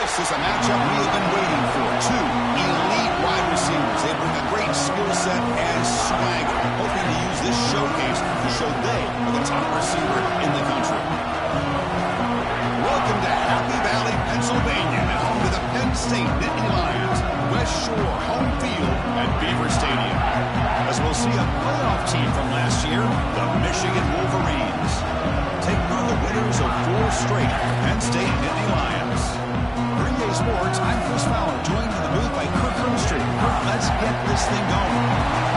This is a matchup we have been waiting for. Two elite wide receivers. They bring a great skill set and swagger, hoping to use this showcase to show they are the top receiver in the country. Welcome to Happy Valley, Pennsylvania, and home to the Penn State Nittany Lions. West Shore home field at Beaver Stadium. As we'll see a playoff team from last year, the Michigan Wolverines. Taking on the winners of 4 straight Penn State Nittany Lions. Green Day Sports, I'm Chris Fowler, joined in the booth by Kirk Broomstreet. Kirk, let's get this thing going.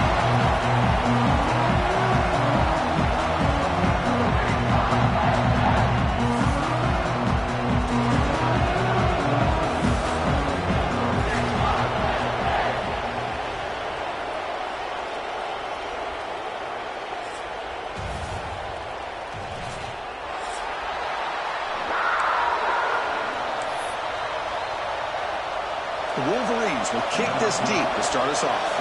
The Wolverines will kick this deep to start us off.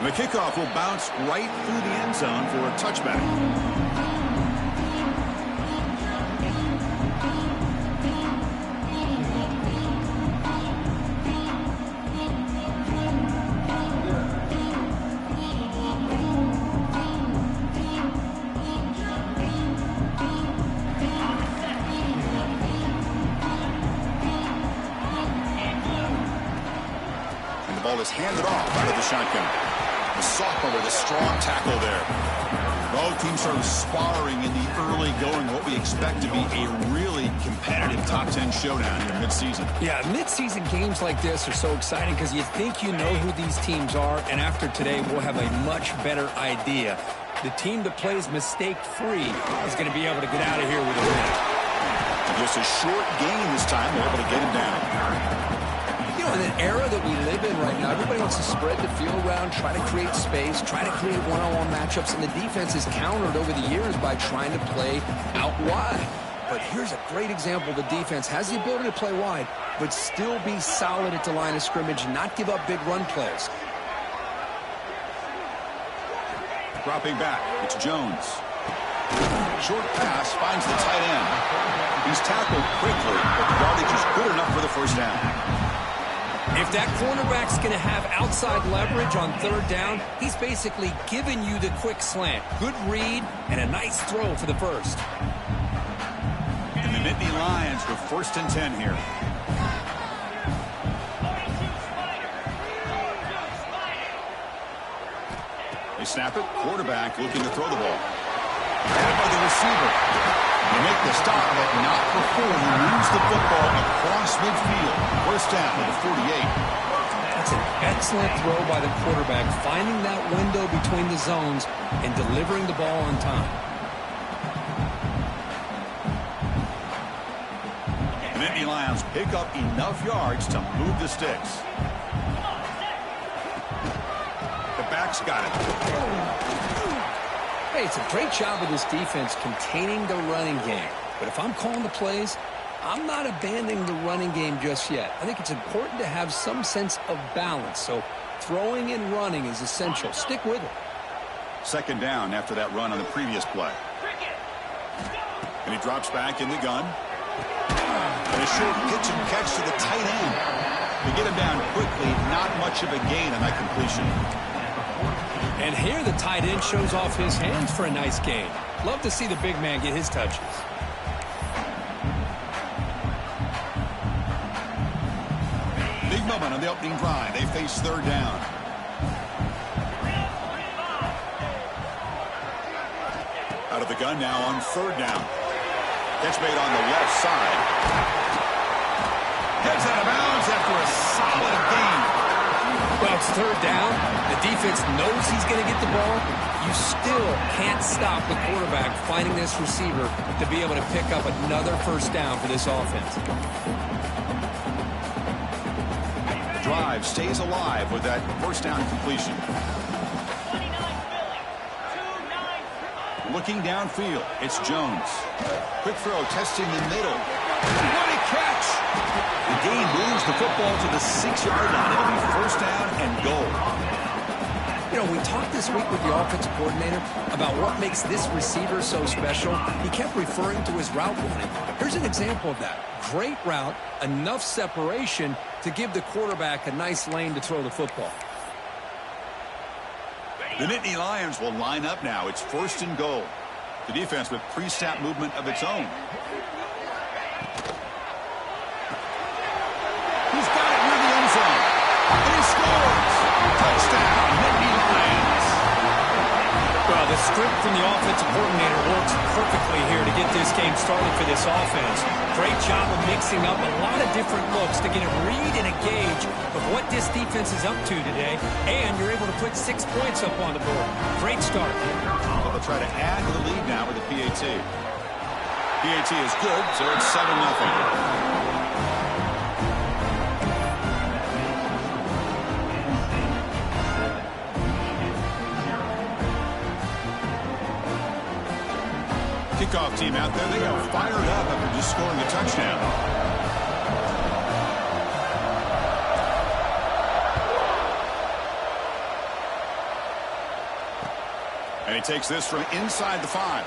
The kickoff will bounce right through the end zone for a touchback. Ball is handed off out of the shotgun. The sophomore with a strong tackle there. Both teams are sparring in the early going, what we expect to be a really competitive top 10 showdown here mid-season. Yeah, mid-season games like this are so exciting because you think you know who these teams are, and after today we'll have a much better idea. The team that plays mistake-free is going to be able to get out of here with a win. Just a short gain this time, they're able to get him down. In an era that we live in right now, everybody wants to spread the field around, try to create space, try to create one-on-one matchups, and the defense is countered over the years by trying to play out wide. But here's a great example. The defense has the ability to play wide, but still be solid at the line of scrimmage and not give up big run plays. Dropping back, it's Jones. Short pass finds the tight end. He's tackled quickly, but the yardage is good enough for the first down. If that cornerback's going to have outside leverage on third down, he's basically giving you the quick slant. Good read and a nice throw for the first. And the Nittany Lions with 1st and 10 here. They snap it. Quarterback looking to throw the ball. Grabbed by the receiver. They make the stop, but not before he moves the football across midfield. 1st down at the 48. That's an excellent throw by the quarterback, finding that window between the zones and delivering the ball on time. The Nittany Lions pick up enough yards to move the sticks. The back's got it. Hey, it's a great job of this defense containing the running game. But if I'm calling the plays, I'm not abandoning the running game just yet. I think it's important to have some sense of balance. So throwing and running is essential. Stick with it. 2nd down after that run on the previous play. And he drops back in the gun. And a short pitch and catch to the tight end. They get him down quickly. Not much of a gain on that completion. And here the tight end shows off his hands for a nice gain. Love to see the big man get his touches. Big moment on the opening drive. They face 3rd down. Out of the gun now on 3rd down. Catch made on the left side. Gets out of bounds after a solid gain. Well, it's 3rd down. The defense knows he's going to get the ball. You still can't stop the quarterback finding this receiver to be able to pick up another 1st down for this offense. The drive stays alive with that 1st down completion. Looking downfield, it's Jones. Quick throw, testing the middle. What a catch! The gain moves the football to the 6-yard line. It'll be 1st down and goal. You know, we talked this week with the offensive coordinator about what makes this receiver so special. He kept referring to his route running. Here's an example of that. Great route, enough separation to give the quarterback a nice lane to throw the football. The Nittany Lions will line up now. It's 1st and goal. The defense with pre-snap movement of its own. He's got it near the end zone. And he scores. Touchdown, Nittany Lions. Well, the script from the offensive coordinator works perfectly here to get this game started for this offense. Great job of mixing up a lot of different looks to get a read and a gauge of what this defense is up to today, and you're able to put 6 points up on the board. Great start. Well, they'll try to add to the lead now with the PAT. PAT is good, so it's 7-0. Kickoff team out there, they got fired up after just scoring a touchdown. And he takes this from inside the 5.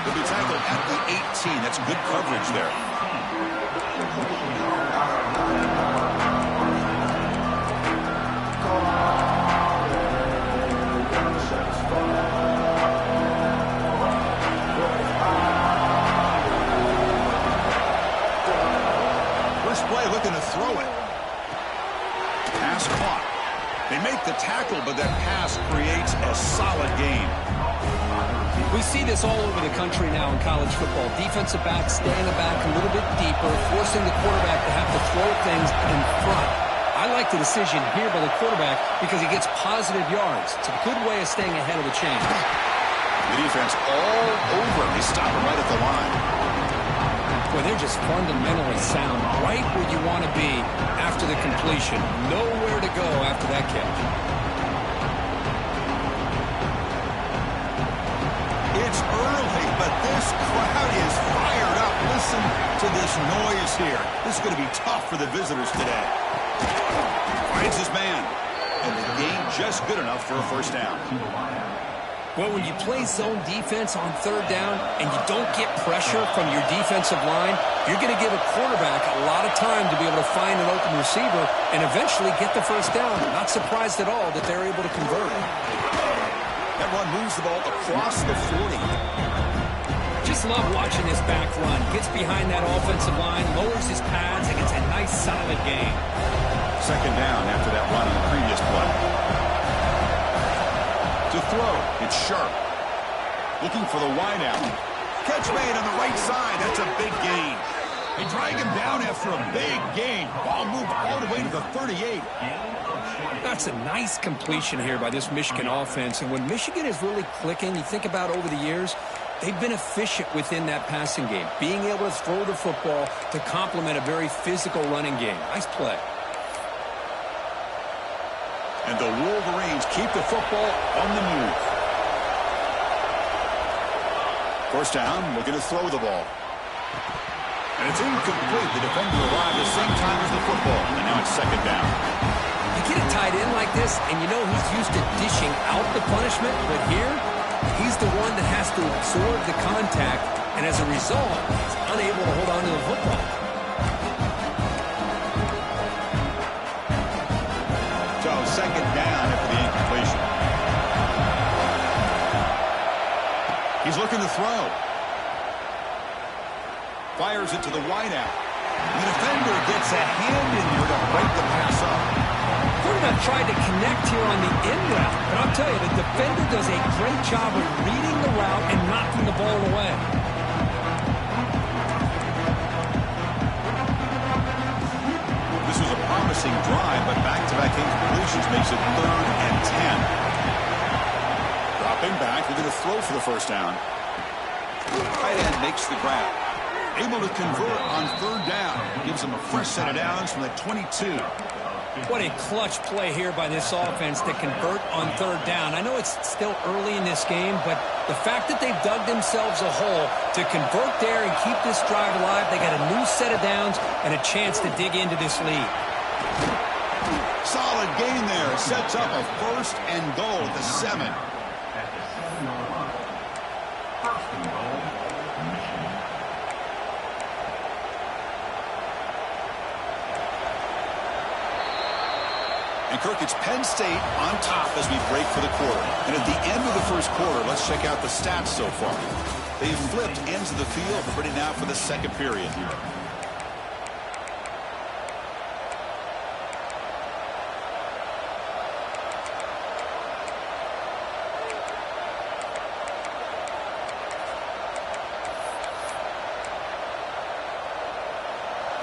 He'll be tackled at the 18. That's good coverage there. Looking to throw it. Pass caught. They make the tackle, but that pass creates a solid gain. We see this all over the country now in college football. Defensive backs staying back a little bit deeper, forcing the quarterback to have to throw things in front. I like the decision here by the quarterback because he gets positive yards. It's a good way of staying ahead of the chains. The defense all over. They stop it right at the line. Well, they're just fundamentally sound, right where you want to be after the completion. Nowhere to go after that catch. It's early, but this crowd is fired up. Listen to this noise here. This is going to be tough for the visitors today. Finds his man, and the gain just good enough for a first down. Well, when you play zone defense on 3rd down and you don't get pressure from your defensive line, you're going to give a quarterback a lot of time to be able to find an open receiver and eventually get the first down. Not surprised at all that they're able to convert. That run moves the ball across the 40. Just love watching this back run. Gets behind that offensive line, lowers his pads, and gets a nice solid gain. 2nd down after that run on the previous play. To throw, it's Sharp. Looking for the wideout. Catch made on the right side. That's a big gain. They drag him down after a big gain. Ball moved all the way to the 38. That's a nice completion here by this Michigan offense. And when Michigan is really clicking, you think about over the years, they've been efficient within that passing game. Being able to throw the football to complement a very physical running game. Nice play. And the Wolverines keep the football on the move. First down, looking to throw the ball. And it's incomplete. The defender arrived at the same time as the football. And now it's 2nd down. You get a tight end like this, and you know he's used to dishing out the punishment. But here, he's the one that has to absorb the contact. And as a result, he's unable to hold on to the football. So 2nd down after the incompletion. He's looking to throw. Fires it to the wideout. The defender gets a hand in there to break the pass up. Quarterback tried to connect here on the in route, but I'll tell you, the defender does a great job of reading the route and knocking the ball away. This was a promising drive, but back-to-back incompletions makes it 3rd and 10. Dropping back, they're going to throw for the first down. Tight end makes the grab. Able to convert on 3rd down. Gives them a fresh set of downs from the 22. What a clutch play here by this offense to convert on 3rd down. I know it's still early in this game, but the fact that they've dug themselves a hole to convert there and keep this drive alive, they got a new set of downs and a chance to dig into this lead. solid gain there. Sets up a 1st and goal at the 7. And Kirk, it's Penn State on top as we break for the quarter. And at the end of the first quarter, let's check out the stats so far. They've flipped ends of the field, ready now for the second period here.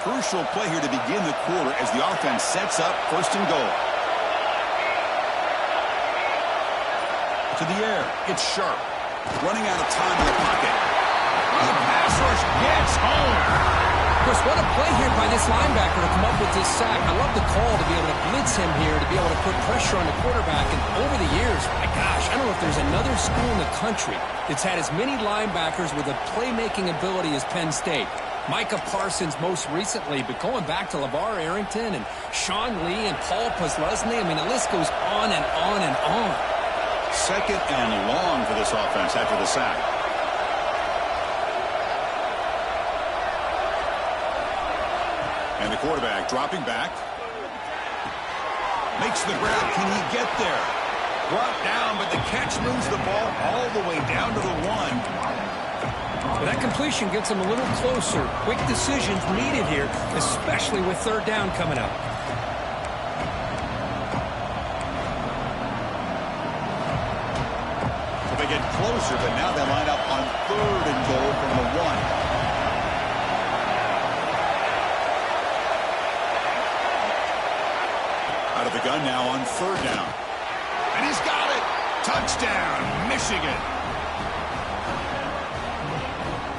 Crucial play here to begin the quarter as the offense sets up 1st and goal. To the air. It's Sharp. Running out of time in the pocket. The pass rush gets home. Chris, what a play here by this linebacker to come up with this sack. I love the call to be able to blitz him here, to be able to put pressure on the quarterback. And over the years, my gosh, I don't know if there's another school in the country that's had as many linebackers with a playmaking ability as Penn State. Micah Parsons most recently, but going back to LeVar Arrington and Sean Lee and Paul Posluszny, I mean, the list goes on and on and on. 2nd and long for this offense after the sack. And the quarterback dropping back. Makes the grab. Can he get there? Brought down, but the catch moves the ball all the way down to the 1. Well, that completion gets him a little closer. Quick decisions needed here, especially with 3rd down coming up. They get closer, but now they line up on 3rd and goal from the 1. Out of the gun now on 3rd down. And he's got it. Touchdown, Michigan.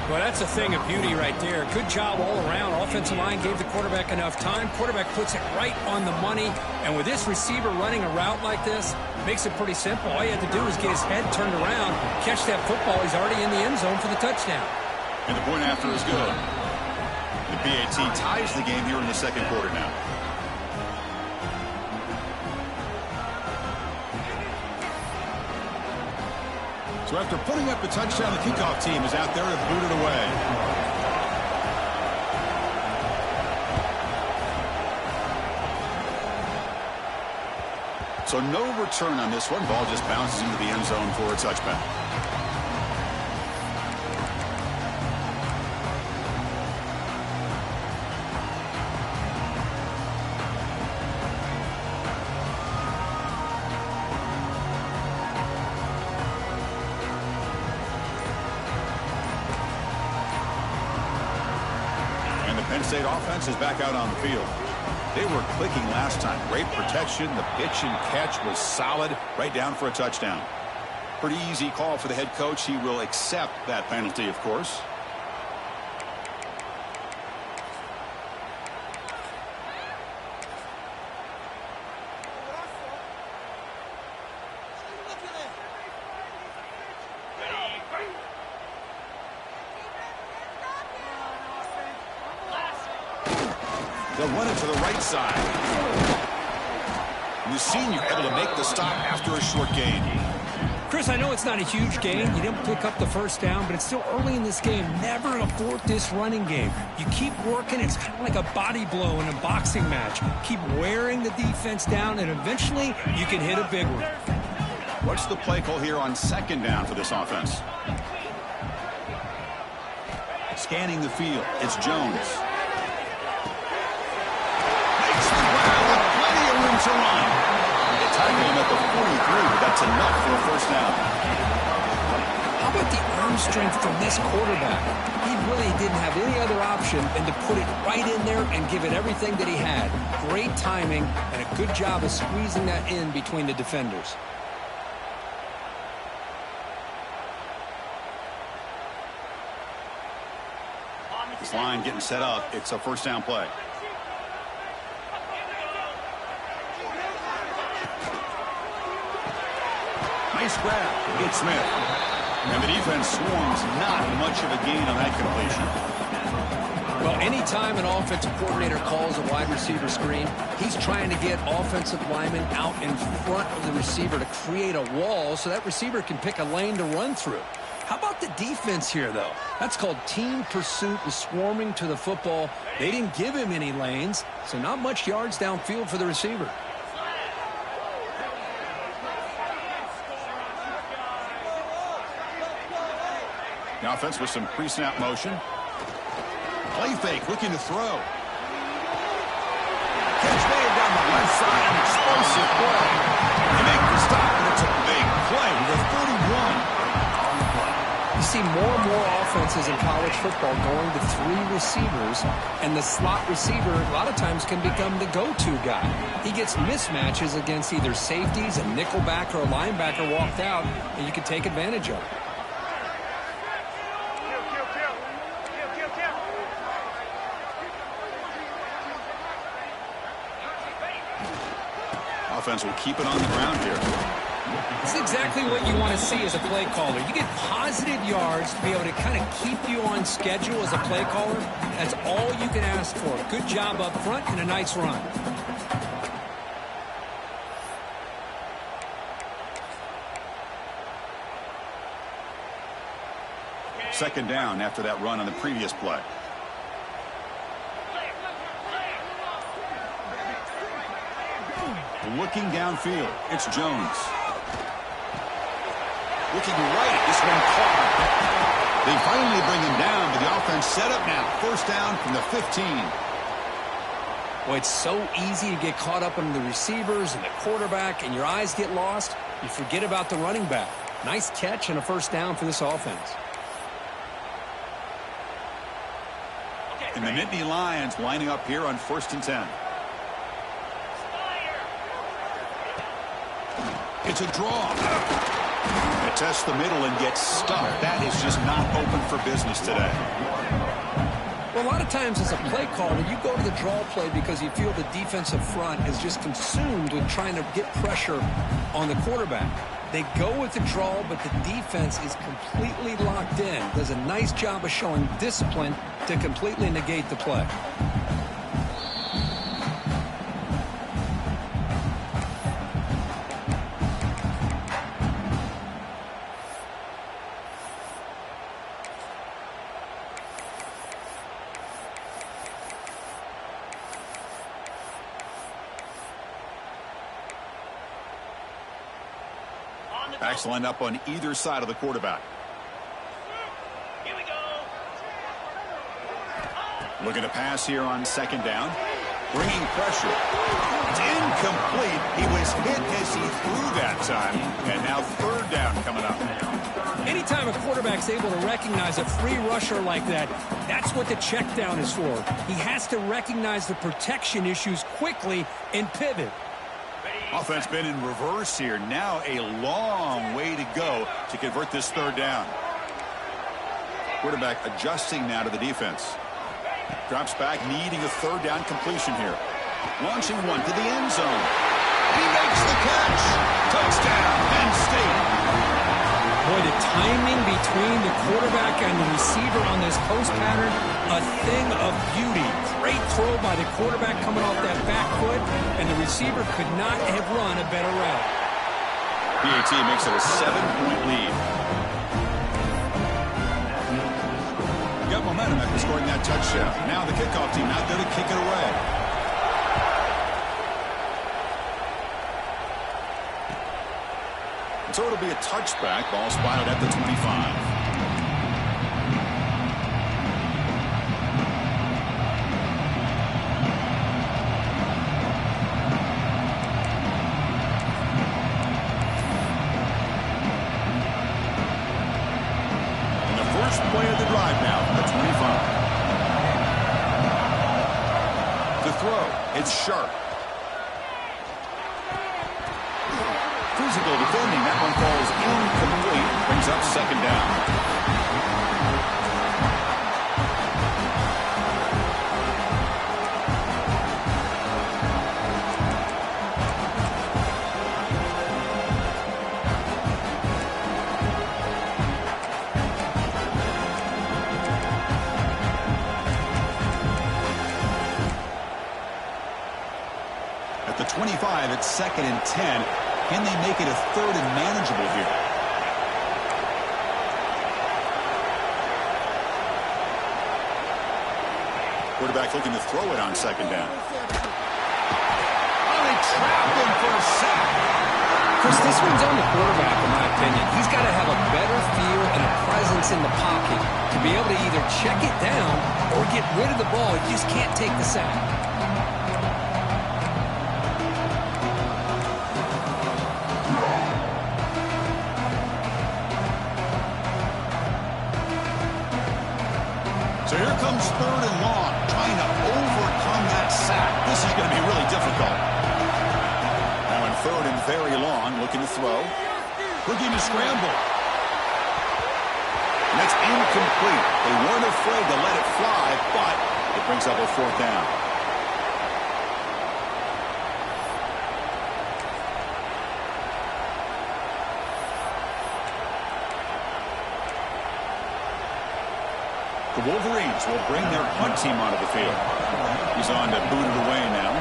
Well, that's a thing of beauty right there. Good job all around. Offensive line gave the quarterback enough time. Quarterback puts it right on the money. And with this receiver running a route like this, makes it pretty simple. All you have to do is get his head turned around, catch that football. He's already in the end zone for the touchdown. And the point after is good. The PAT ties the game here in the 2nd quarter now. So after putting up the touchdown, the kickoff team is out there to boot it away. So no return on this one. Ball just bounces into the end zone for a touchback. Penn State offense is back out on the field. They were clicking last time. Great protection. The pitch and catch was solid. Right down for a touchdown. Pretty easy call for the head coach. He will accept that penalty, of course. They'll run it to the right side. And the senior able to make the stop after a short gain. Chris, I know it's not a huge gain. You didn't pick up the 1st down, but it's still early in this game. Never abort this running game. You keep working. It's kind of like a body blow in a boxing match. Keep wearing the defense down, and eventually you can hit a big one. What's the play call here on 2nd down for this offense? Scanning the field. It's Jones. To run. They tackle him at the 43, but that's enough for a 1st down. How about the arm strength from this quarterback? He really didn't have any other option than to put it right in there and give it everything that he had. Great timing and a good job of squeezing that in between the defenders. This line getting set up. It's a 1st down play. Nice grab. It's Smith. And the defense swarms. Not much of a gain on that completion. Well, anytime an offensive coordinator calls a wide receiver screen, he's trying to get offensive linemen out in front of the receiver to create a wall so that receiver can pick a lane to run through. How about the defense here, though? That's called team pursuit and swarming to the football. They didn't give him any lanes, so not much yards downfield for the receiver. The offense with some pre-snap motion. Play fake, looking to throw. Catch made down the left side, an explosive play. They make the stop, and it's a big play to the 31. You see more and more offenses in college football going to 3 receivers, and the slot receiver a lot of times can become the go-to guy. He gets mismatches against either safeties, a nickelback, or a linebacker walked out, and you can take advantage of it. Offense will keep it on the ground here. It's exactly what you want to see as a play caller. You get positive yards to be able to kind of keep you on schedule as a play caller. That's all you can ask for. Good job up front and a nice run. Second down after that run on the previous play. Looking downfield, it's Jones. Looking right, this one caught. They finally bring him down, but the offense set up now. First down from the 15. Well, it's so easy to get caught up in the receivers and the quarterback, and your eyes get lost. You forget about the running back. Nice catch and a first down for this offense. And the Nittany Lions lining up here on 1st and 10. It's a draw. It tests the middle and gets stuck. That is just not open for business today. Well, a lot of times as a play caller, you go to the draw play because you feel the defensive front is just consumed with trying to get pressure on the quarterback. They go with the draw, but the defense is completely locked in. Does a nice job of showing discipline to completely negate the play. Backs lined up on either side of the quarterback. Here we go. Looking to pass here on 2nd down. Bringing pressure. It's incomplete. He was hit as he threw that time. And now 3rd down coming up. Anytime a quarterback's able to recognize a free rusher like that, that's what the check down is for. He has to recognize the protection issues quickly and pivot. Offense been in reverse here. Now a long way to go to convert this 3rd down. Quarterback adjusting now to the defense. Drops back, needing a 3rd down completion here. Launching one to the end zone. He makes the catch. Touchdown, Penn State. Boy, the timing between the quarterback and the receiver on this post pattern, a thing of beauty. Great throw by the quarterback coming off that back foot, and the receiver could not have run a better route. PAT makes it a 7-point lead. Got momentum after scoring that touchdown. Now the kickoff team out there to kick it away. So it'll be a touchback. Ball spotted at the 25. Play of the drive now from the 25. To throw, it's Sharp. Physical defending, that one falls incomplete, brings up 2nd down. 5 at 2nd and 10. Can they make it a 3rd and manageable here? Quarterback looking to throw it on 2nd down. Oh, they trapped him for a sack. Chris, this one's on the quarterback, in my opinion. He's got to have a better feel and a presence in the pocket to be able to either check it down or get rid of the ball. He just can't take the sack. So here comes 3rd and long, trying to overcome that sack. This is going to be really difficult. Now in 3rd and very long, looking to throw. Looking to scramble. And that's incomplete. They weren't afraid to let it fly, but it brings up a 4th down. The Wolverines will bring their punt team onto the field. He's on to boot it away now.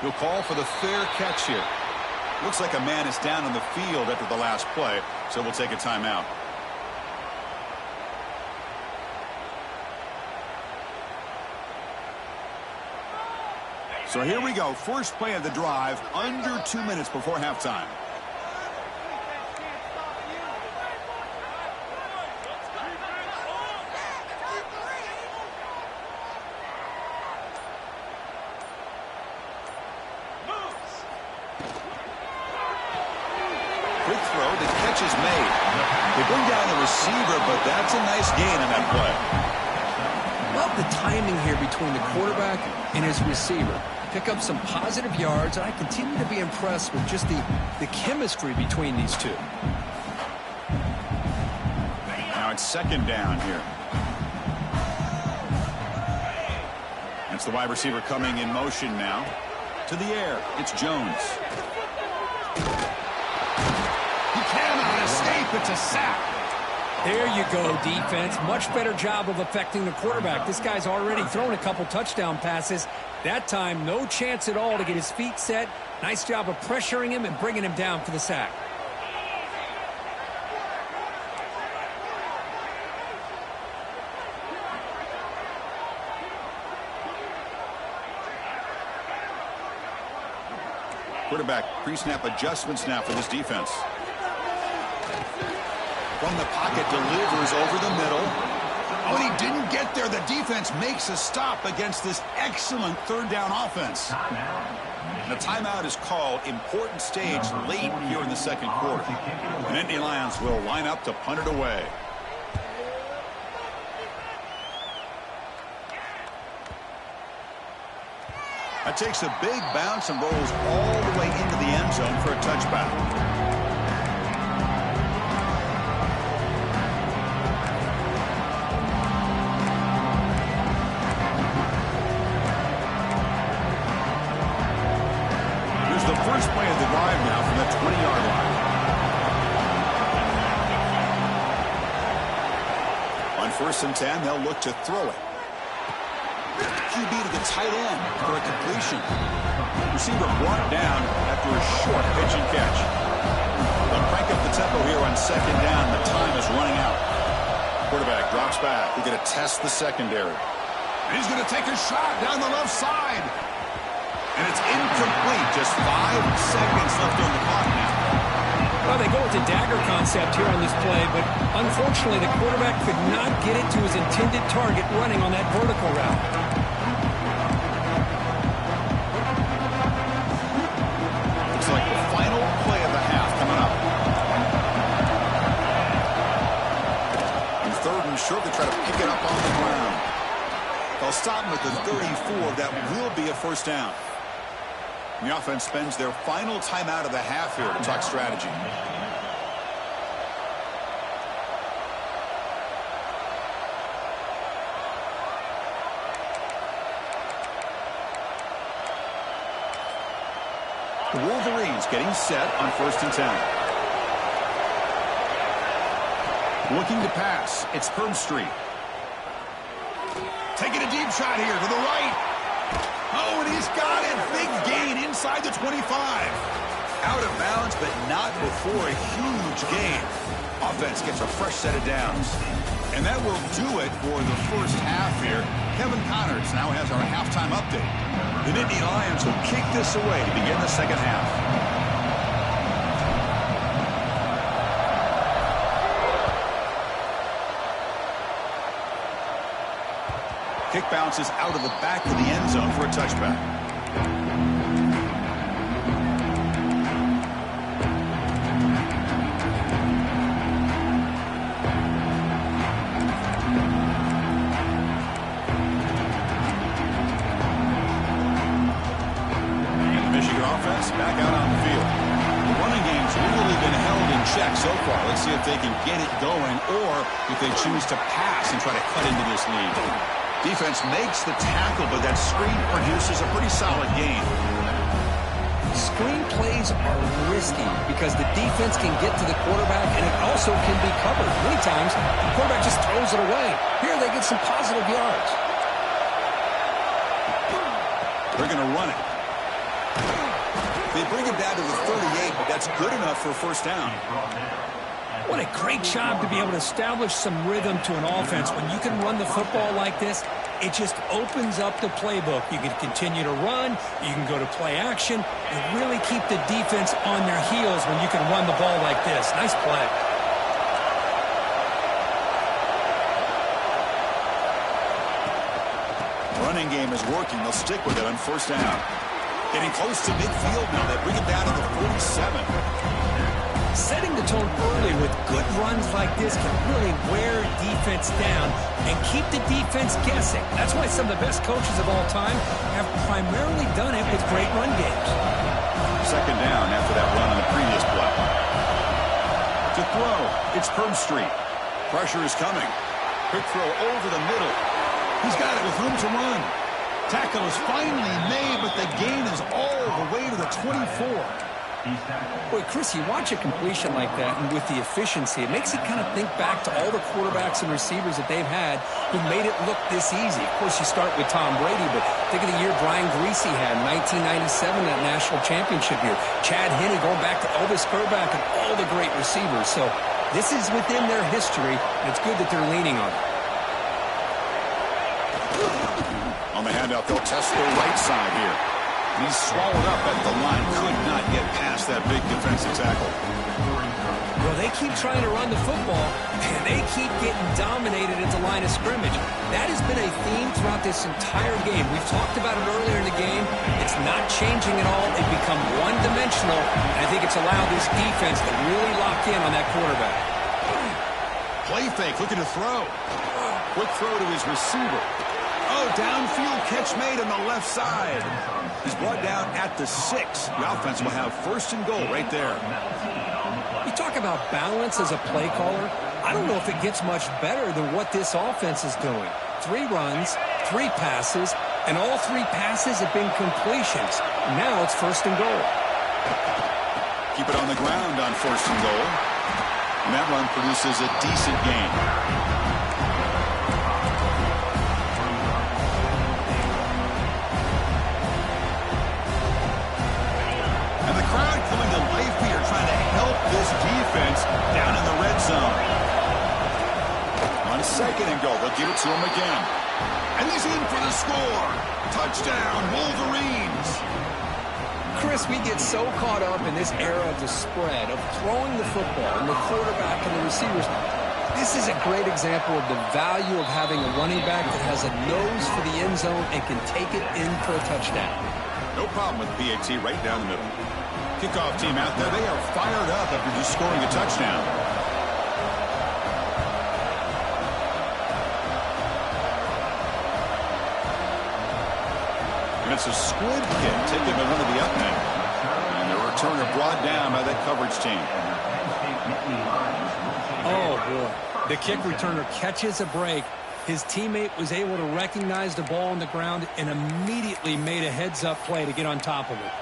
He'll call for the fair catch here. Looks like a man is down on the field after the last play, so we'll take a timeout. So here we go. First play of the drive, under 2 minutes before halftime. Quick throw. The catch is made. They bring down the receiver, but that's a nice gain on that play. Love the timing here between the quarterback and his receiver. Pick up some positive yards, and I continue to be impressed with just the chemistry between these two. Now it's 2nd down here. That's the wide receiver coming in motion now. To the air, it's Jones. He cannot escape. It's a sack. There you go, defense. Much better job of affecting the quarterback. This guy's already thrown a couple touchdown passes. That time, no chance at all to get his feet set. Nice job of pressuring him and bringing him down for the sack. Quarterback pre-snap adjustments now for this defense. From the pocket, delivers over the middle. Oh, and he didn't get there. The defense makes a stop against this excellent 3rd down offense. And the timeout is called. Important stage late here in the 2nd quarter. And Indy Lions will line up to punt it away. That takes a big bounce and rolls all the way into the end zone for a touchback. First play of the drive now from the 20-yard line. On 1st and 10, they'll look to throw it. QB to the tight end for a completion. Receiver brought down after a short pitch and catch. They'll crank up the tempo here on 2nd down. The time is running out. Quarterback drops back. He's going to test the secondary. And he's going to take a shot down the left side. And it's incomplete. Just 5 seconds left on the clock now. Well, they go with the dagger concept here on this play, but unfortunately the quarterback could not get it to his intended target running on that vertical route. Looks like the final play of the half coming up. And 3rd and short, they try to pick it up on the ground. They'll stop him at the 34. That will be a 1st down. The offense spends their final timeout of the half here to talk strategy. The Wolverines getting set on 1st and 10. Looking to pass. It's Herbstreit. Taking a deep shot here to the right. Oh, and he's got it. Big gain inside the 25. Out of bounds, but not before a huge gain. Offense gets a fresh set of downs. And that will do it for the first half here. Kevin Connors now has our halftime update. The Nittany Lions will kick this away to begin the second half. Kick bounces out of the back of the end zone for a touchback. Back out on the field. The running game's really been held in check so far. Let's see if they can get it going or if they choose to pass and try to cut into this lead. Defense makes the tackle, but that screen produces a pretty solid gain. Screen plays are risky because the defense can get to the quarterback and it also can be covered. Many times, the quarterback just throws it away. Here they get some positive yards. They're going to run it. They bring him down to the 38, but that's good enough for a first down. What a great job to be able to establish some rhythm to an offense. When you can run the football like this, it just opens up the playbook. You can continue to run. You can go to play action. And really keep the defense on their heels when you can run the ball like this. Nice play. Running game is working. They'll stick with it on first down. Getting close to midfield now. They bring it down to the 47. Setting the tone early with good runs like this can really wear defense down and keep the defense guessing. That's why some of the best coaches of all time have primarily done it with great run games. Second down after that run on the previous play. To throw, it's Street. Pressure is coming. Quick throw over the middle. He's got it with room to run. Tackle is finally made, but the gain is all the way to the 24. Boy, Chris, you watch a completion like that, and with the efficiency, it makes you kind of think back to all the quarterbacks and receivers that they've had who made it look this easy. Of course, you start with Tom Brady, but think of the year Brian Greasy had in 1997, that national championship year. Chad Henne going back to Elvis Grbac and all the great receivers. So this is within their history, and it's good that they're leaning on it. On the handoff, they'll test the right side here. He's swallowed up at the line. Could not get past that big defensive tackle. Well, they keep trying to run the football, and they keep getting dominated at the line of scrimmage. That has been a theme throughout this entire game. We've talked about it earlier in the game. It's not changing at all. They've become one-dimensional, and I think it's allowed this defense to really lock in on that quarterback. Play fake, looking to throw. Quick throw to his receiver. Oh, downfield catch made on the left side. He's brought down at the 6. The offense will have first and goal right there. You talk about balance as a play caller. I don't know if it gets much better than what this offense is doing. 3 runs, 3 passes, and all 3 passes have been completions. Now it's first and goal. Keep it on the ground on first and goal. And that run produces a decent gain. Coming to life here, trying to help this defense down in the red zone. On second and goal, they'll give it to him again. And he's in for the score. Touchdown, Wolverines. Chris, we get so caught up in this era of the spread, of throwing the football, and the quarterback and the receivers. This is a great example of the value of having a running back that has a nose for the end zone and can take it in for a touchdown. No problem with PAT right down the middle. Kickoff team out there, they are fired up after just scoring a touchdown. And it's a squib kick taken by one of the up men. And the returner brought down by that coverage team. Oh, boy. The kick returner catches a break. His teammate was able to recognize the ball on the ground and immediately made a heads-up play to get on top of it.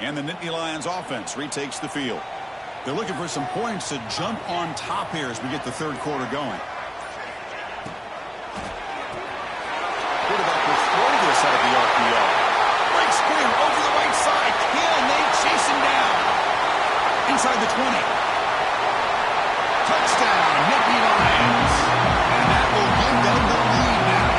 And the Nittany Lions offense retakes the field. They're looking for some points to jump on top here as we get the third quarter going. Quarterback will throw this out of the RPO. Right screen over the right side. Can they chase him down? Inside the 20. Touchdown, Nittany Lions. And that will give them the lead now.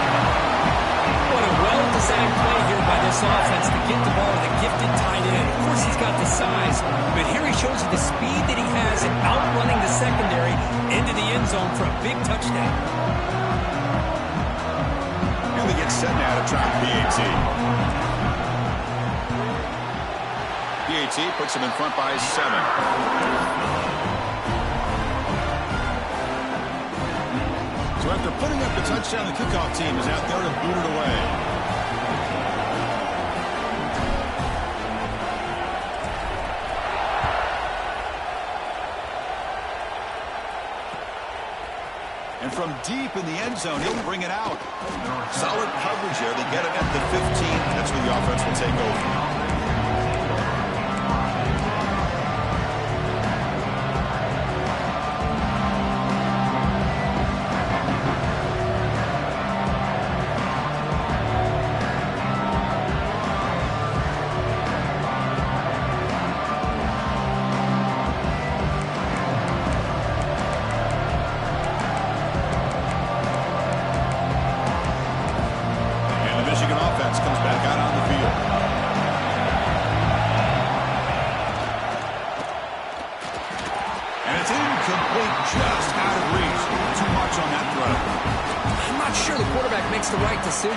What a well-designed play here by this offense to get the ball to the gifted tight end. Of course, he's got the size, but here he shows you the speed that he has in outrunning the secondary into the end zone for a big touchdown. And they get set now to try PAT. PAT puts him in front by 7. So after putting up the touchdown, the kickoff team is out there to boot it away. And from deep in the end zone, he'll bring it out. Solid coverage there. They get it at the 15. That's where the offense will take over.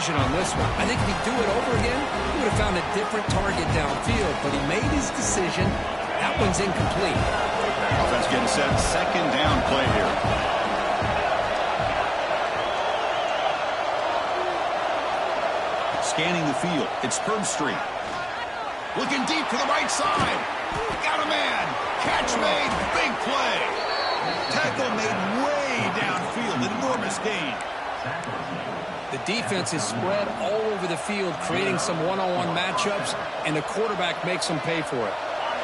On this one. I think if he'd do it over again, he would have found a different target downfield, but he made his decision. That one's incomplete. Offense getting set. Second down play here. Scanning the field. It's Herb Street. Looking deep to the right side. Got a man. Catch made. Big play. Tackle made way downfield. Enormous gain. The defense is spread all over the field, creating some one-on-one matchups, and the quarterback makes them pay for it.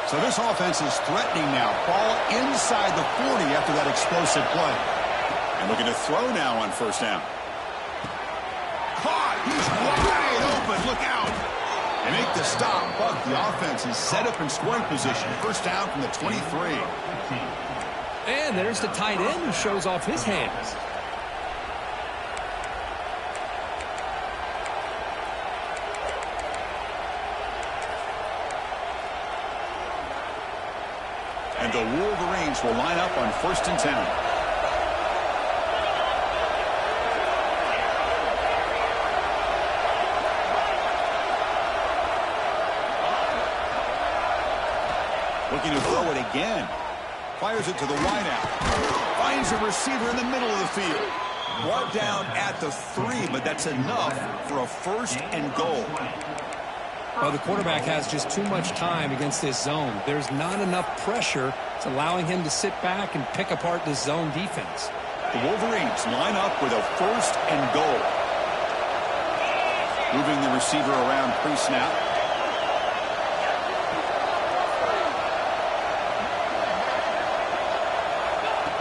So this offense is threatening now. Ball inside the 40 after that explosive play. And looking to throw now on first down. Caught! He's wide open. Look out! They make the stop, but the offense is set up in scoring position. First down from the 23. And there's the tight end who shows off his hands. And the Wolverines will line up on 1st and 10. Looking to throw it again. Fires it to the wideout. Finds a receiver in the middle of the field. Brought down at the 3, but that's enough for a 1st and goal. Well, the quarterback has just too much time against this zone. There's not enough pressure. It's allowing him to sit back and pick apart this zone defense. The Wolverines line up with a 1st and goal. Moving the receiver around pre-snap.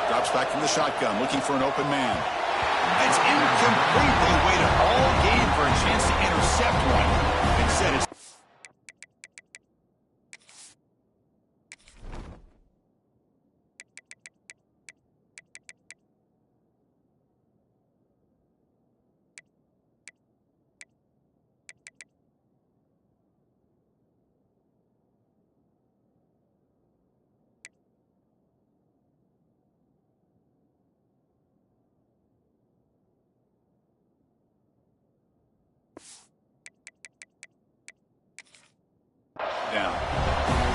Drops back from the shotgun, looking for an open man. It's incomplete. They waited all game for a chance to intercept one. Instead, it's down.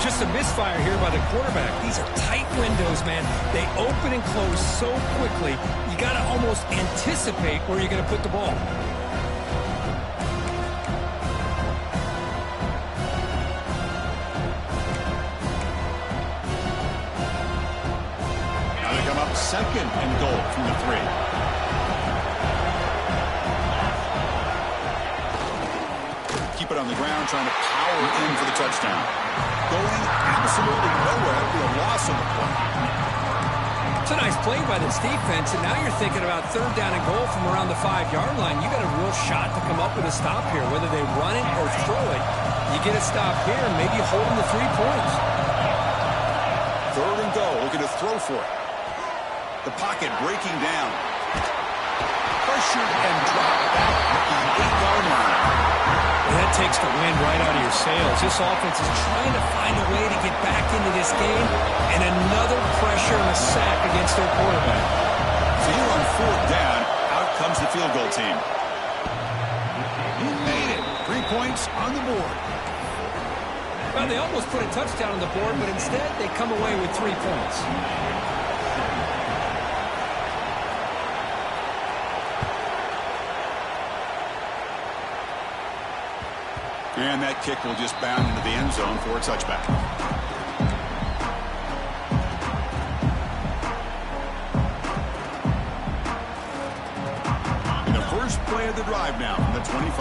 Just a misfire here by the quarterback. These are tight windows, man. They open and close so quickly, you got to almost anticipate where you're going to put the ball. Now they come up 2nd and goal from the 3. Keep it it on the ground, trying to power in for the touchdown. Going absolutely nowhere for a loss on the play. It's a nice play by this defense, and now you're thinking about third down and goal from around the 5-yard line. You got a real shot to come up with a stop here, whether they run it or throw it. You get a stop here, and maybe hold them to 3 points. Third and goal, looking to throw for it. The pocket breaking down. Pressured and dropped back at the 8-yard line. That takes the wind right out of your sails. This offense is trying to find a way to get back into this game, and another pressure and a sack against their quarterback. So here on fourth down, out comes the field goal team. He made it. 3 points on the board. Well, they almost put a touchdown on the board, but instead they come away with 3 points. And that kick will just bound into the end zone for a touchback. In the first play of the drive now from the 25.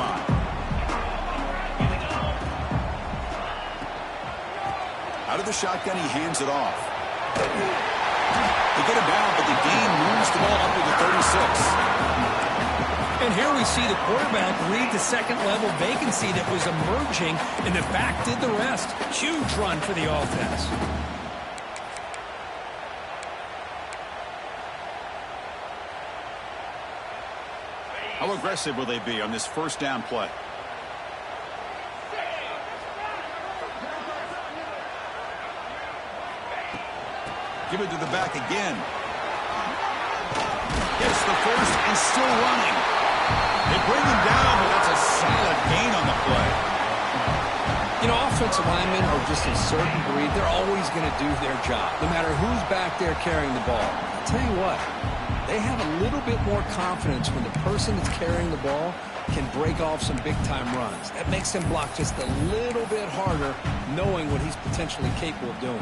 Out of the shotgun, he hands it off. They get him down, but the gain moves the ball up to the 36. And here we see the quarterback read the second-level vacancy that was emerging, and the back did the rest. Huge run for the offense. How aggressive will they be on this first down play? Give it to the back again. Gets the first and still running. They bring him down, but that's a solid gain on the play. You know, offensive linemen are just a certain breed. They're always going to do their job, no matter who's back there carrying the ball. I'll tell you what, they have a little bit more confidence when the person that's carrying the ball can break off some big-time runs. That makes them block just a little bit harder, knowing what he's potentially capable of doing.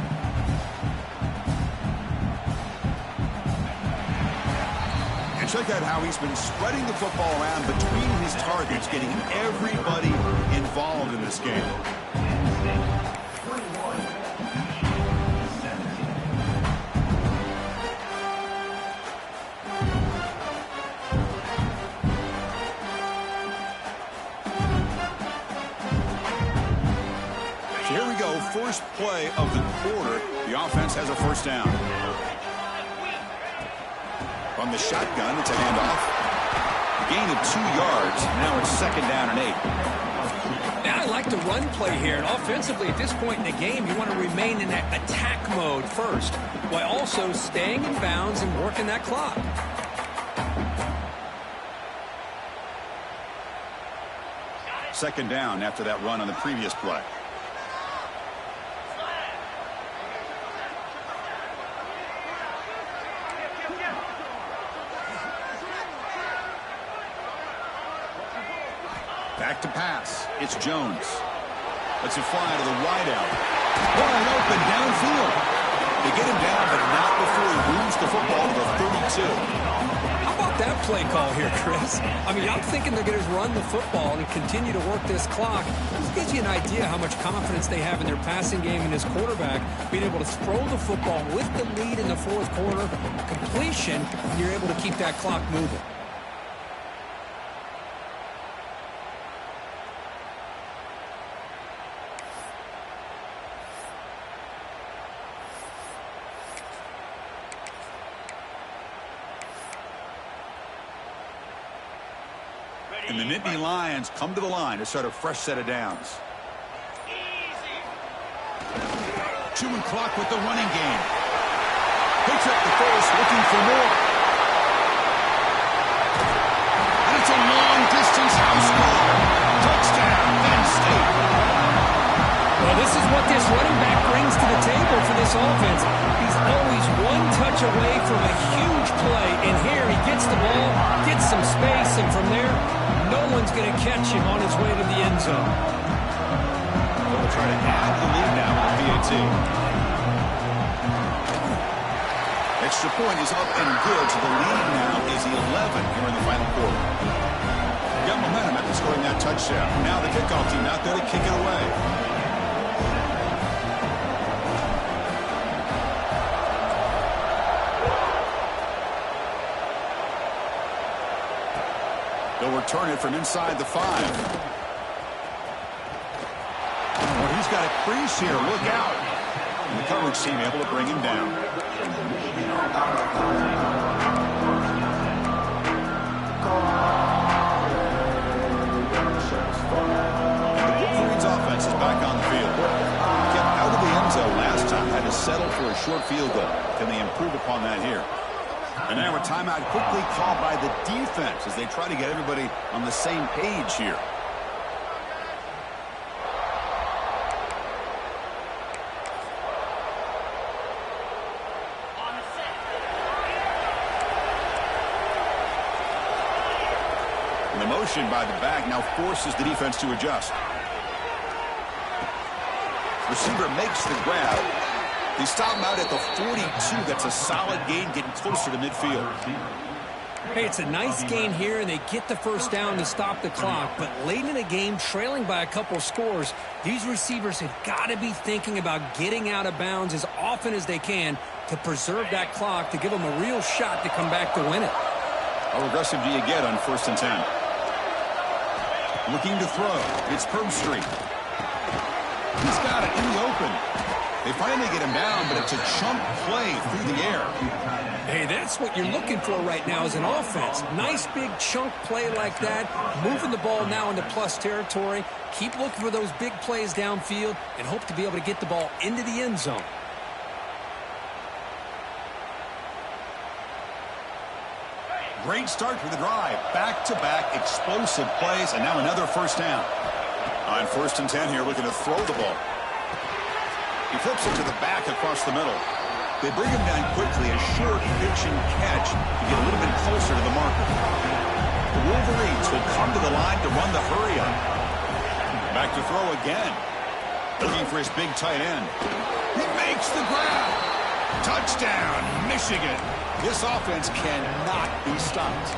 And check out how he's been spreading the football around between his targets, getting everybody involved in this game. So here we go, first play of the quarter. The offense has a first down. From the shotgun, it's a handoff. Gain of 2 yards. Now it's second down and 8. Now I like the run play here. And offensively, at this point in the game, you want to remain in that attack mode first, while also staying in bounds and working that clock. Second down after that run on the previous play. Back to pass. It's Jones. Lets it fly to the wideout. Wide open downfield. They get him down, but not before he moves the football to the 32. How about that play call here, Chris? I mean, I'm thinking they're going to run the football and continue to work this clock. This gives you an idea how much confidence they have in their passing game and his quarterback, being able to throw the football with the lead in the fourth quarter, completion, and you're able to keep that clock moving. And the Nittany Lions come to the line to start a fresh set of downs. Chewing clock with the running game. Picks up the first, looking for more. And it's a long-distance house call. Touchdown, Penn State. Well, this is what this running back brings to the table for this offense. He's always one touch away from a huge play, and here he gets the ball, gets some space, and from there, no one's going to catch him on his way to the end zone. They'll try to add the lead now with the PAT. Extra point is up and good, so the lead now is 11 here in the final quarter. Got momentum after scoring that touchdown. Now the kickoff team out there to kick it away. They'll return it from inside the 5. Well, he's got a crease here. Look out. And the coverage team able to bring him down. And the Wolverines offense is back on the field. Kept out of the end zone last time. Had to settle for a short field goal. Can they improve upon that here? And now a timeout quickly called by the defense as they try to get everybody on the same page here. And the motion by the back now forces the defense to adjust. Receiver makes the grab. They stop him out at the 42. That's a solid gain, getting closer to midfield. Hey, it's a nice gain here, and they get the first down to stop the clock. But late in the game, trailing by a couple scores, these receivers have got to be thinking about getting out of bounds as often as they can to preserve that clock, to give them a real shot to come back to win it. How aggressive do you get on 1st and 10? Looking to throw. It's Street. He's got it in the open. They finally get him down, but it's a chunk play through the air. Hey, that's what you're looking for right now as an offense. Nice big chunk play like that, moving the ball now into plus territory. Keep looking for those big plays downfield and hope to be able to get the ball into the end zone. Great start for the drive. Back-to-back explosive plays, and now another first down. On 1st and 10 here, looking to throw the ball. He flips it to the back across the middle. They bring him down quickly, a short pitch and catch to get a little bit closer to the marker. The Wolverines will come to the line to run the hurry-up. Back to throw again. Looking for his big tight end. He makes the grab. Touchdown, Michigan. This offense cannot be stopped.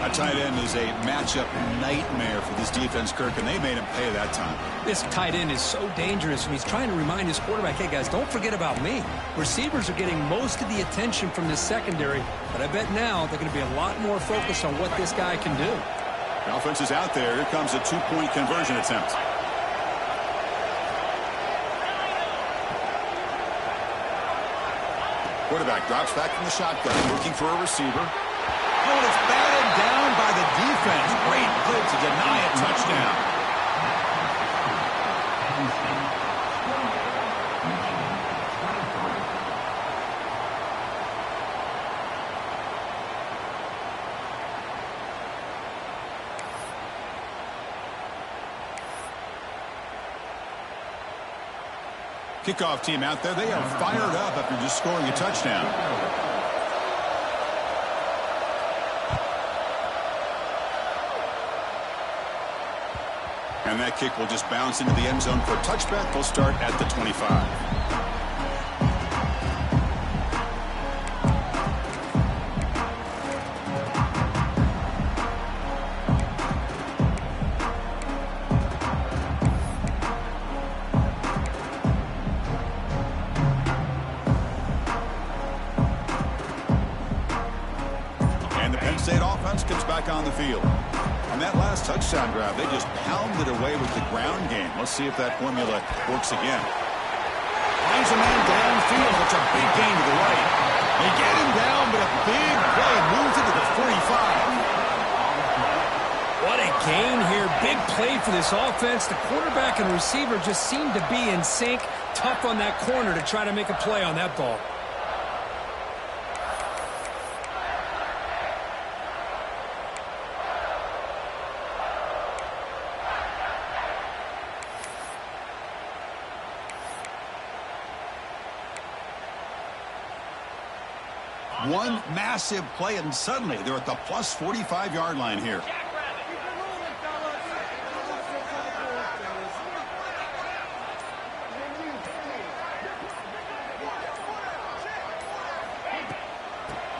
A tight end is a matchup nightmare for this defense, Kirk, and they made him pay that time. This tight end is so dangerous, and he's trying to remind his quarterback, hey, guys, don't forget about me. Receivers are getting most of the attention from this secondary, but I bet now they're going to be a lot more focused on what this guy can do. The offense is out there. Here comes a 2-point conversion attempt. Quarterback drops back from the shotgun, looking for a receiver. Oh, and it's batted down by the defense. Great play to deny a touchdown. Kickoff team out there. They are fired up after just scoring a touchdown. And that kick will just bounce into the end zone for a touchback. They'll start at the 25. Comes back on the field. On that last touchdown drive, they just pounded away with the ground game. Let's see if that formula works again. Finds a man downfield. It's a big gain to the right. They get him down, but a big play moves into the 45. What a gain here. Big play for this offense. The quarterback and receiver just seem to be in sync. Tough on that corner to try to make a play on that ball. One massive play, and suddenly they're at the plus 45-yard line here.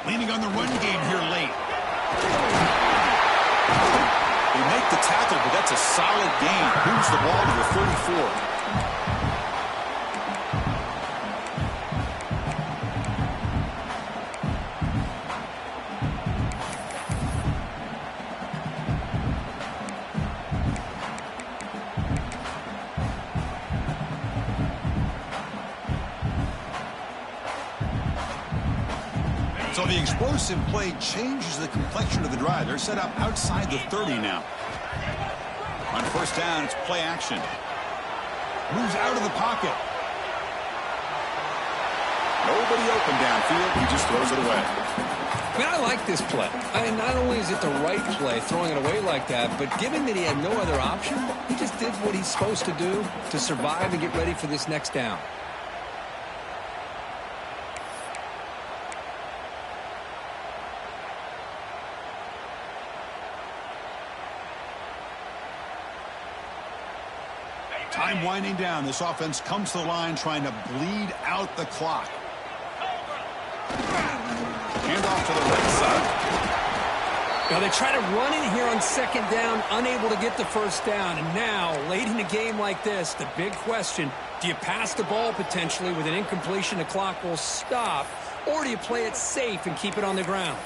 Leaning on the run game here late. the tackle, but that's a solid gain. Moves the ball to the 34. So the explosive play changes the complexion of the drive. They're set up outside the 30 now. On first down, it's play action. Moves out of the pocket. Nobody open downfield. He just throws it away. I mean, I like this play. I mean, not only is it the right play, throwing it away like that, but given that he had no other option, he just did what he's supposed to do to survive and get ready for this next down. Time winding down. This offense comes to the line trying to bleed out the clock. Hand off to the right side. Now they try to run in here on second down, unable to get the first down. And now, late in a game like this, the big question, do you pass the ball potentially with an incompletion, the clock will stop, or do you play it safe and keep it on the ground?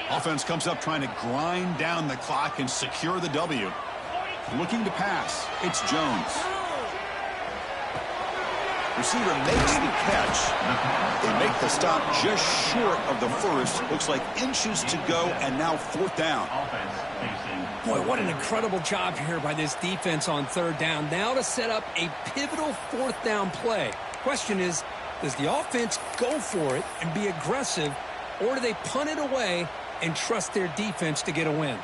Offense comes up trying to grind down the clock and secure the W. Looking to pass. It's Jones. Receiver makes the catch. They make the stop just short of the first. Looks like inches to go, and now fourth down. Boy, what an incredible job here by this defense on third down. Now to set up a pivotal fourth down play. Question is, does the offense go for it and be aggressive, or do they punt it away and trust their defense to get a win?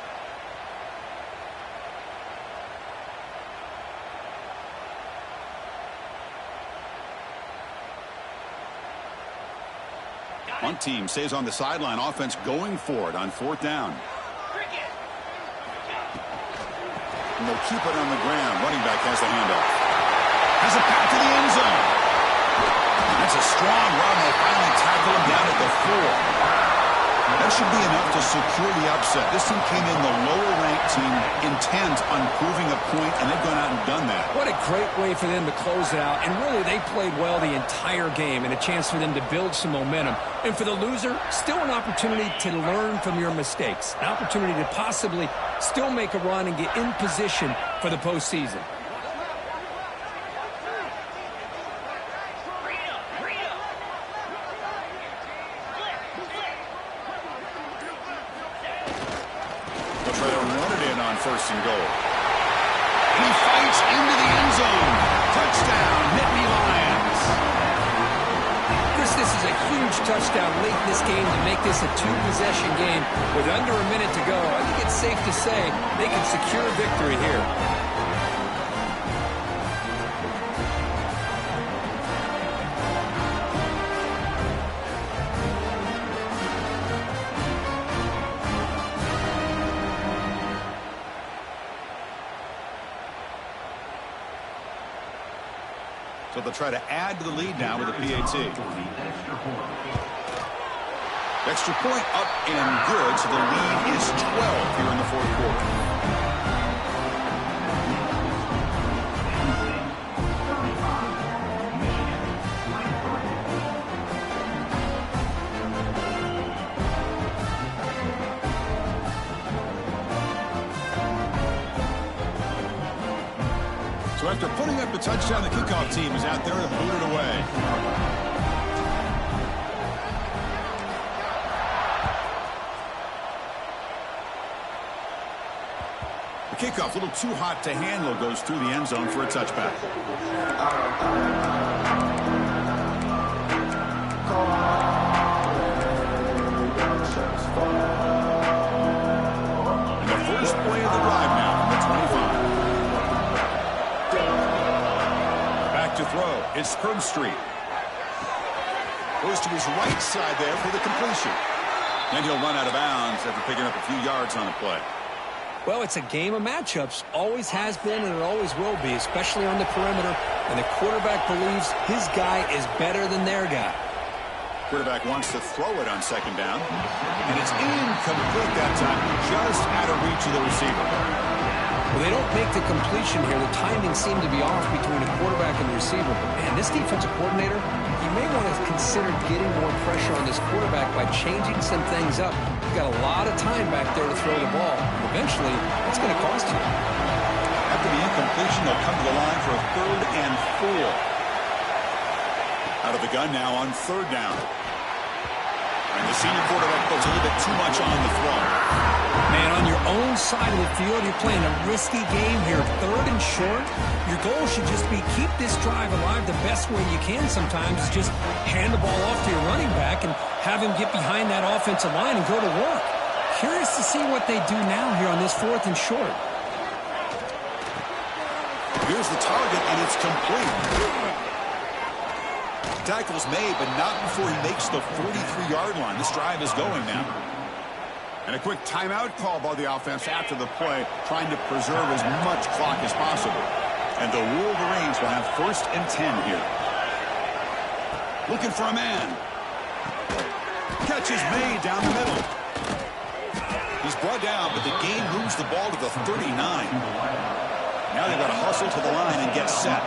One team stays on the sideline. Offense going for it on fourth down. And they'll keep it on the ground. Running back has the handoff. Has a pass to the end zone. That's a strong run. They finally tackle him down at the 4. That should be enough to secure the upset. This team came in the lower-ranked team intent on proving a point, and they've gone out and done that. What a great way for them to close it out. And really, they played well the entire game and a chance for them to build some momentum. And for the loser, still an opportunity to learn from your mistakes. An opportunity to possibly still make a run and get in position for the postseason. First and goal. He fights into the end zone. Touchdown, Nittany Lions. Chris, this is a huge touchdown late in this game to make this a two-possession game with under a minute to go. I think it's safe to say they can secure victory here. So they'll try to add to the lead now with a PAT. Extra point up and good, so the lead is 12 here in the fourth quarter. So after putting up a touchdown, the kickoff team is out there to boot it away. The kickoff, a little too hot to handle, goes through the end zone for a touchback. And the first play of the drive now from the 25. To throw. It's Herbstreit. Goes to his right side there for the completion. And he'll run out of bounds after picking up a few yards on the play. Well, it's a game of matchups. Always has been and it always will be, especially on the perimeter. And the quarterback believes his guy is better than their guy. Quarterback wants to throw it on second down. And it's incomplete that time. Just out of reach of the receiver. Well, they don't make the completion here. The timing seemed to be off between the quarterback and the receiver. And this defensive coordinator, he may want to consider getting more pressure on this quarterback by changing some things up. You've got a lot of time back there to throw the ball. Eventually, it's going to cost you. After the incompletion, they'll come to the line for a 3rd and 4. Out of the gun now on 3rd down. And the senior quarterback puts a little bit too much on the throw. Man, on your own side of the field, you're playing a risky game here. 3rd and short. Your goal should just be keep this drive alive the best way you can sometimes. Is just hand the ball off to your running back and have him get behind that offensive line and go to work. Curious to see what they do now here on this 4th and short. Here's the target, and it's complete. Tackle's made, but not before he makes the 43-yard line. This drive is going now. And a quick timeout call by the offense after the play, trying to preserve as much clock as possible. And the Wolverines will have 1st and 10 here. Looking for a man. Catch is made down the middle. He's brought down, but the game moves the ball to the 39. Now they've got to hustle to the line and get set.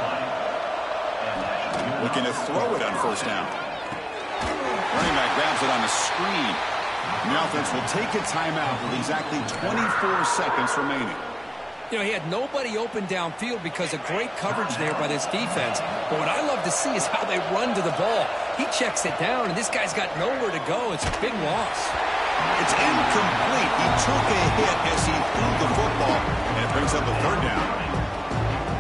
Looking to throw it on 1st down. Running back grabs it on the screen. And the offense will take a timeout with exactly 24 seconds remaining. You know, he had nobody open downfield because of great coverage there by this defense. But what I love to see is how they run to the ball. He checks it down, and this guy's got nowhere to go. It's a big loss. It's incomplete. He took a hit as he threw the football, and it brings up a 3rd down.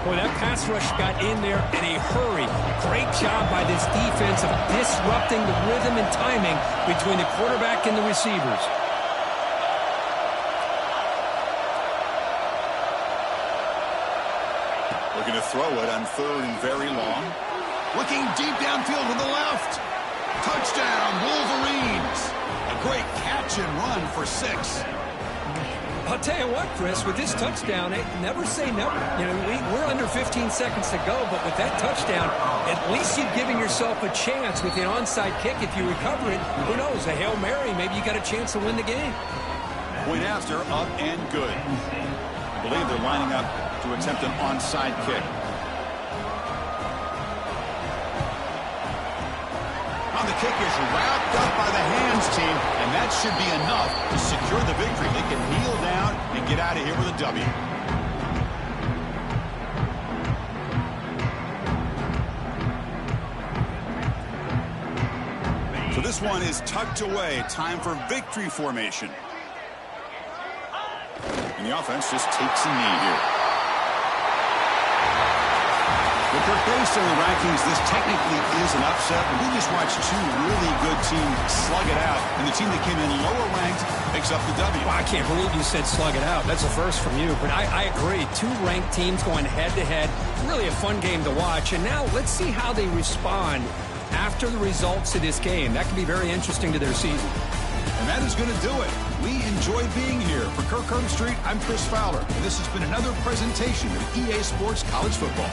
Boy, that pass rush got in there in a hurry. Great job by this defense of disrupting the rhythm and timing between the quarterback and the receivers. Looking to throw it on 3rd and very long. Looking deep downfield to the left. Touchdown, Wolverines. A great catch and run for 6. I'll tell you what, Chris, with this touchdown, never say never. You know, we're under 15 seconds to go, but with that touchdown, at least you've given yourself a chance with the onside kick. If you recover it, who knows, a Hail Mary, maybe you got a chance to win the game. Point after, up and good. I believe they're lining up to attempt an onside kick. The kick is wrapped up by the hands team, and that should be enough to secure the victory. They can kneel down and get out of here with a W. So this one is tucked away. Time for victory formation. And the offense just takes a knee here. But based on the rankings, this technically is an upset. We just watched 2 really good teams slug it out, and the team that came in lower ranked picks up the W. Well, I can't believe you said slug it out. That's a first from you, but I agree. 2 ranked teams going head-to-head. Really a fun game to watch. And now let's see how they respond after the results of this game. That could be very interesting to their season. And that is going to do it. We enjoy being here. For Kirk Street, I'm Chris Fowler, and this has been another presentation of EA Sports College Football.